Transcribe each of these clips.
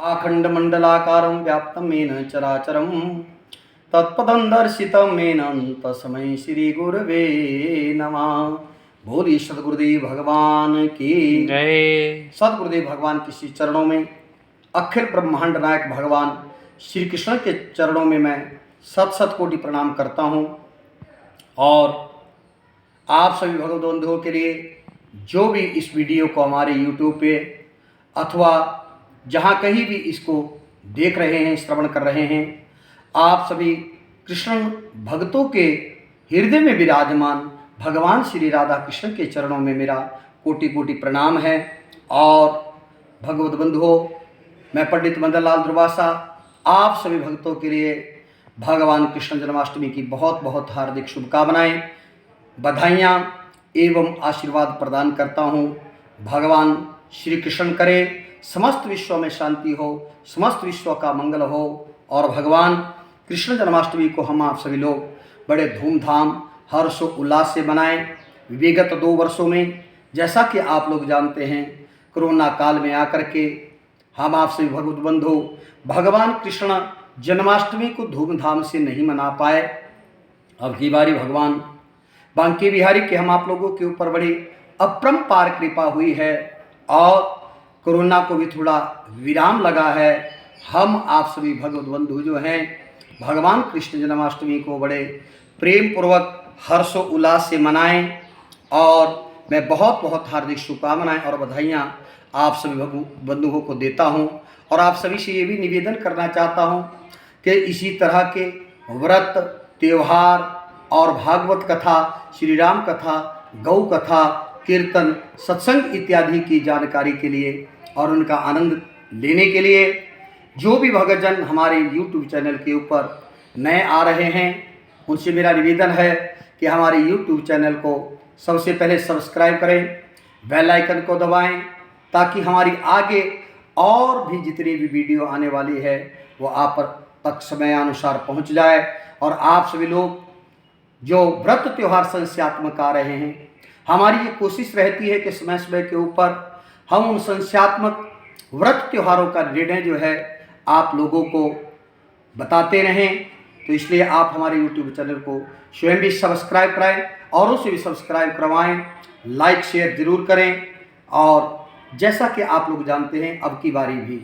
आखंडमंडलाकारं व्याप्तं येन चराचरं तत्पदं दर्शितं येन तस्मै श्री गुरवे नमः। बोलिए सदगुरुदेव भगवान की जय। सदगुरुदेव भगवान के श्री चरणों में, अखिल ब्रह्मांड नायक भगवान श्री कृष्ण के चरणों में मैं सत सत कोटि प्रणाम करता हूँ। और आप सभी भगवत बंधुओं के लिए जो भी इस वीडियो को हमारे YouTube पे अथवा जहाँ कहीं भी इसको देख रहे हैं, श्रवण कर रहे हैं, आप सभी कृष्ण भक्तों के हृदय में विराजमान भगवान श्री राधा कृष्ण के चरणों में मेरा कोटि कोटि प्रणाम है। और भगवत बंधुओं, मैं पंडित मदन लाल दुर्वासा आप सभी भक्तों के लिए भगवान कृष्ण जन्माष्टमी की बहुत बहुत हार्दिक शुभकामनाएं, बधाइयाँ एवं आशीर्वाद प्रदान करता हूँ। भगवान श्री कृष्ण करे समस्त विश्व में शांति हो, समस्त विश्व का मंगल हो। और भगवान कृष्ण जन्माष्टमी को हम आप सभी लोग बड़े धूमधाम हर्ष उल्लास से मनाएं। विगत 2 वर्षों में जैसा कि आप लोग जानते हैं, कोरोना काल में आकर के हम आप सभी भगवत बंधु भगवान कृष्ण जन्माष्टमी को धूमधाम से नहीं मना पाए। अब की बारी भगवान बांके बिहारी के हम आप लोगों के ऊपर बड़ी अपरंपार कृपा हुई है और कोरोना को भी थोड़ा विराम लगा है। हम आप सभी भगवत बंधु जो हैं भगवान कृष्ण जन्माष्टमी को बड़े प्रेम पूर्वक हर्षो उल्लास से मनाएं। और मैं बहुत बहुत हार्दिक शुभकामनाएं और बधाइयाँ आप सभी बंधुओं को देता हूं। और आप सभी से ये भी निवेदन करना चाहता हूं कि इसी तरह के व्रत, त्यौहार और भागवत कथा, श्री राम कथा, गौ कथा, कीर्तन, सत्संग इत्यादि की जानकारी के लिए और उनका आनंद लेने के लिए जो भी भक्तजन हमारे YouTube चैनल के ऊपर नए आ रहे हैं, उनसे मेरा निवेदन है कि हमारे YouTube चैनल को सबसे पहले सब्सक्राइब करें, बेल आइकन को दबाएं, ताकि हमारी आगे और भी जितनी भी वीडियो आने वाली है वो आप तक समयानुसार पहुंच जाए। और आप सभी लोग जो व्रत त्यौहार संस्यात्मक आ रहे हैं, हमारी ये कोशिश रहती है कि समय समय के ऊपर हम उन संस्यात्मक व्रत त्योहारों का निर्णय जो है आप लोगों को बताते रहें। तो इसलिए आप हमारे YouTube चैनल को स्वयं भी सब्सक्राइब कराएं, औरों से भी सब्सक्राइब करवाएं, लाइक शेयर ज़रूर करें। और जैसा कि आप लोग जानते हैं, अब की बारी भी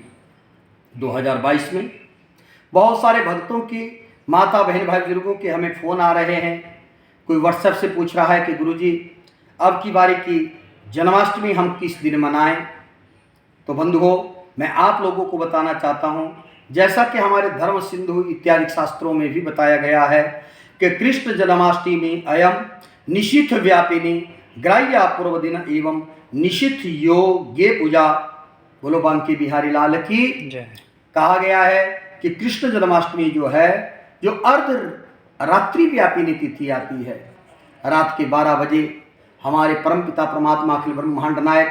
2022 में बहुत सारे भक्तों की, माता बहन भाई बुजुर्गों के हमें फ़ोन आ रहे हैं। कोई व्हाट्सएप से पूछ रहा है कि गुरुजी अब की बारी की जन्माष्टमी हम किस दिन मनाएं। तो बंधुओं, मैं आप लोगों को बताना चाहता हूं, जैसा कि हमारे धर्म सिंधु इत्यादि शास्त्रों में भी बताया गया है कि कृष्ण जन्माष्टमी अयम निशिथ व्यापिनी ग्राह्या पूर्व दिन एवं निशिथ योगे पूजा। बोलो बांके बिहारी लाल की जय। कहा गया है कि कृष्ण जन्माष्टमी जो है, जो अर्ध रात्रि व्यापिनी तिथि आती है, रात के 12 बजे हमारे परमपिता परमात्मा अखिल ब्रह्मांड नायक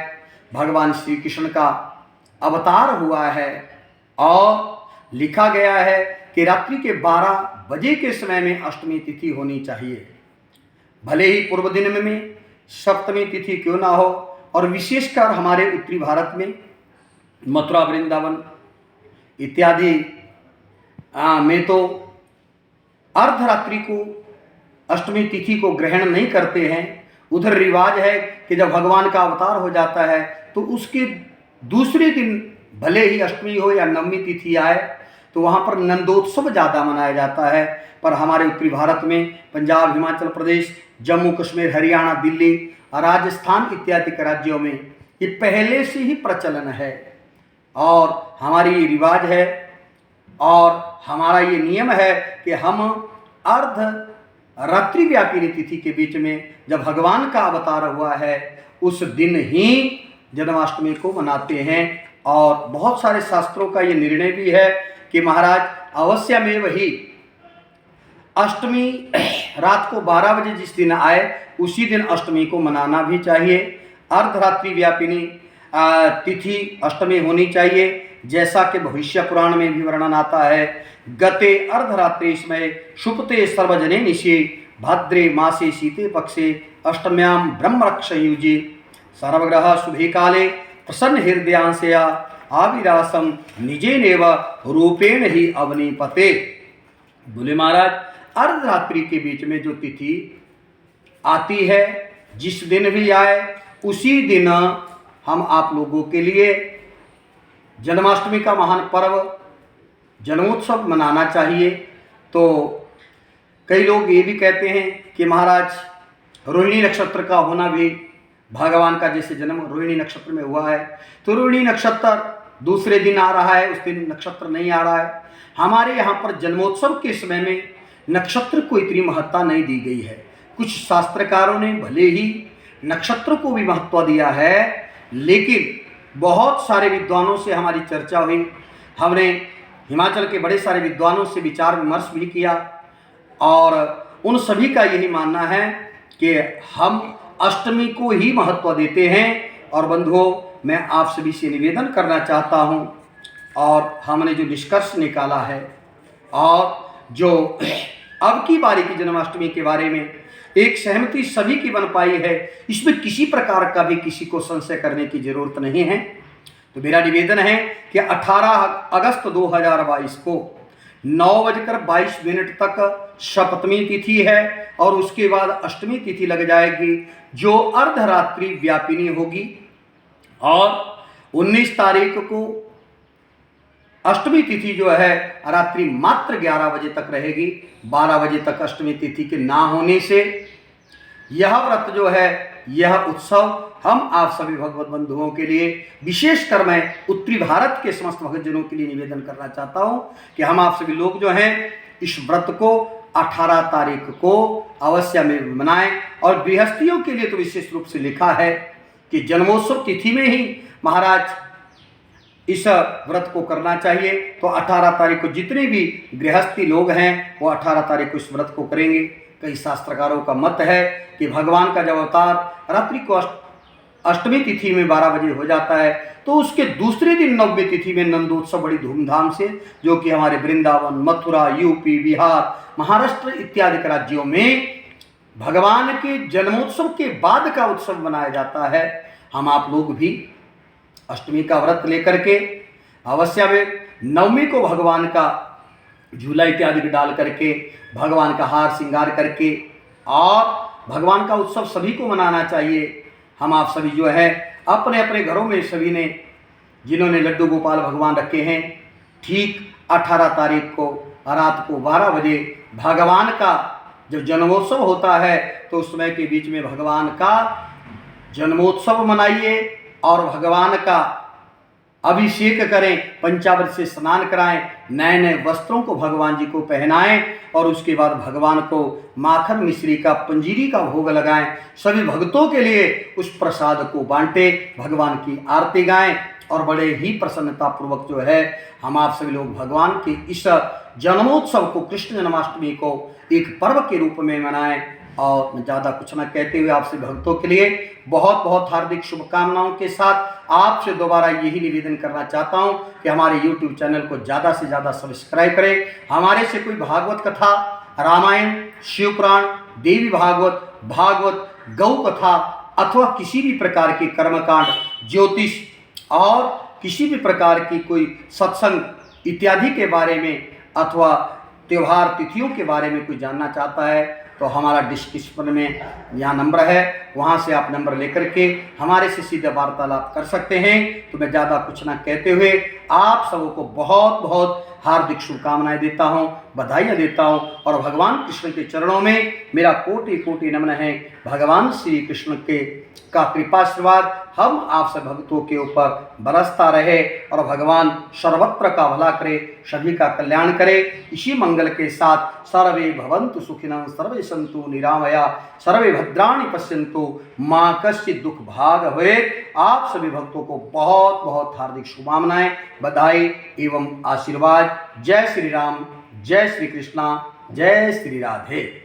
भगवान श्री कृष्ण का अवतार हुआ है। और लिखा गया है कि रात्रि के 12 बजे के समय में अष्टमी तिथि होनी चाहिए, भले ही पूर्व दिन में सप्तमी तिथि क्यों ना हो। और विशेषकर हमारे उत्तरी भारत में मथुरा, वृंदावन इत्यादि में तो अर्धरात्रि को अष्टमी तिथि को ग्रहण नहीं करते हैं। उधर रिवाज है कि जब भगवान का अवतार हो जाता है तो उसके दूसरे दिन भले ही अष्टमी हो या नवमी तिथि आए तो वहाँ पर नंदोत्सव ज़्यादा मनाया जाता है। पर हमारे उत्तरी भारत में पंजाब, हिमाचल प्रदेश, जम्मू कश्मीर, हरियाणा, दिल्ली, राजस्थान इत्यादि के राज्यों में ये पहले से ही प्रचलन है और हमारी ये रिवाज है और हमारा ये नियम है कि हम अर्ध रात्रि व्यापिनी तिथि के बीच में जब भगवान का अवतार हुआ है उस दिन ही जन्माष्टमी को मनाते हैं। और बहुत सारे शास्त्रों का ये निर्णय भी है कि महाराज अवश्यमेव ही अष्टमी रात को 12 बजे जिस दिन आए उसी दिन अष्टमी को मनाना भी चाहिए। अर्धरात्रि व्यापिनी तिथि अष्टमी होनी चाहिए, जैसा कि भविष्य पुराण में भी वर्णन आता है। गते अर्धरात्रि समय शुपते सर्वजने निशे भद्रे मासे शीते पक्षे अष्टम्यां ब्रह्मरक्षयुजे सर्वग्रह शुभे काले प्रसन्न हृदयांशया आविरासम निजेनेव रूपेण ही अवनीपते। बोले महाराज, अर्धरात्रि के बीच में जो तिथि आती है, जिस दिन भी आए उसी दिन हम आप लोगों के लिए जन्माष्टमी का महान पर्व जन्मोत्सव मनाना चाहिए। तो कई लोग ये भी कहते हैं कि महाराज रोहिणी नक्षत्र का होना भी, भगवान का जैसे जन्म रोहिणी नक्षत्र में हुआ है, तो रोहिणी नक्षत्र दूसरे दिन आ रहा है, उस दिन नक्षत्र नहीं आ रहा है। हमारे यहाँ पर जन्मोत्सव के समय में नक्षत्र को इतनी महत्ता नहीं दी गई है। कुछ शास्त्रकारों ने भले ही नक्षत्र को भी महत्व दिया है, लेकिन बहुत सारे विद्वानों से हमारी चर्चा हुई, हमने हिमाचल के बड़े सारे विद्वानों से विचार विमर्श भी किया, और उन सभी का यही मानना है कि हम अष्टमी को ही महत्व देते हैं। और बंधुओं, मैं आप सभी से निवेदन करना चाहता हूं, और हमने जो निष्कर्ष निकाला है और जो अब की बारी की जन्माष्टमी के बारे में एक सहमति सभी की बन पाई है, इसमें किसी प्रकार का भी किसी को संशय करने की जरूरत नहीं है। तो मेरा निवेदन है कि 18 अगस्त 2022 को 9:22 तक सप्तमी तिथि है, और उसके बाद अष्टमी तिथि लग जाएगी जो अर्धरात्रि व्यापिनी होगी, और 19 तारीख को अष्टमी तिथि जो है रात्रि मात्र 11 बजे तक रहेगी। 12 बजे तक अष्टमी तिथि के ना होने से यह व्रत जो है, यह उत्सव हम आप सभी भगवत बंधुओं के लिए, विशेषकर मैं उत्तरी भारत के समस्त भक्तजनों के लिए निवेदन करना चाहता हूं कि हम आप सभी लोग जो हैं इस व्रत को 18 तारीख को अवश्य में मनाएं। और गृहस्थियों के लिए तो विशेष रूप से लिखा है कि जन्मोत्सव तिथि में ही महाराज इस व्रत को करना चाहिए। तो 18 तारीख को जितने भी गृहस्थी लोग हैं वो 18 तारीख को इस व्रत को करेंगे। कई शास्त्रकारों का मत है कि भगवान का जब अवतार रात्रि को अष्टमी तिथि में 12 बजे हो जाता है, तो उसके दूसरे दिन नवमी तिथि में नंदोत्सव बड़ी धूमधाम से, जो कि हमारे वृंदावन, मथुरा, यूपी, बिहार, महाराष्ट्र इत्यादि राज्यों में भगवान के जन्मोत्सव के बाद का उत्सव मनाया जाता है। हम आप लोग भी अष्टमी का व्रत लेकर के अवश्य में नवमी को भगवान का झूला इत्यादि डाल करके, भगवान का हार श्रृंगार करके, और भगवान का उत्सव सभी को मनाना चाहिए। हम आप सभी जो है अपने अपने घरों में सभी ने, जिन्होंने लड्डू गोपाल भगवान रखे हैं, ठीक 18 तारीख को रात को 12 बजे भगवान का जब जन्मोत्सव होता है, तो उस समय के बीच में भगवान का जन्मोत्सव मनाइए और भगवान का अभिषेक करें, पंचामृत से स्नान कराएं, नए नए वस्त्रों को भगवान जी को पहनाएं, और उसके बाद भगवान को माखन मिश्री का, पंजीरी का भोग लगाएं। सभी भक्तों के लिए उस प्रसाद को बांटें, भगवान की आरती गाएं, और बड़े ही प्रसन्नता पूर्वक जो है हम आप सभी लोग भगवान के इस जन्मोत्सव को, कृष्ण जन्माष्टमी को एक पर्व के रूप में मनाएं। और मैं ज़्यादा कुछ न कहते हुए आपसे भक्तों के लिए बहुत बहुत हार्दिक शुभकामनाओं के साथ आपसे दोबारा यही निवेदन करना चाहता हूं कि हमारे YouTube चैनल को ज़्यादा से ज़्यादा सब्सक्राइब करें। हमारे से कोई भागवत कथा, रामायण, शिव पुराण, देवी भागवत, गौ कथा अथवा किसी भी प्रकार की कर्मकांड, ज्योतिष और किसी भी प्रकार की कोई सत्संग इत्यादि के बारे में अथवा त्यौहार तिथियों के बारे में कोई जानना चाहता है, तो हमारा डिस्क्रिप्शन में यहाँ नंबर है, वहाँ से आप नंबर लेकर के हमारे से सीधे वार्तालाप कर सकते हैं। तो मैं ज़्यादा कुछ ना कहते हुए आप सबों को बहुत बहुत हार्दिक शुभकामनाएं देता हूँ, बधाइयाँ देता हूँ, और भगवान कृष्ण के चरणों में मेरा कोटि कोटि नमन है। भगवान श्री कृष्ण के का कृपाशीर्वाद हम आप सब भक्तों के ऊपर बरसता रहे, और भगवान सर्वत्र का भला करे, सभी का कल्याण करे। इसी मंगल के साथ सर्वे भवन्तु सुखिनः, सर्वे सन्तु निरामया, सर्वे भद्राणि पश्यन्तु, माँ कश्चित् दुख भाग भवेत्। आप सभी भक्तों को बहुत बहुत हार्दिक शुभकामनाएं, बधाई एवं आशीर्वाद। जय श्री राम, जय श्री कृष्णा, जय श्री राधे।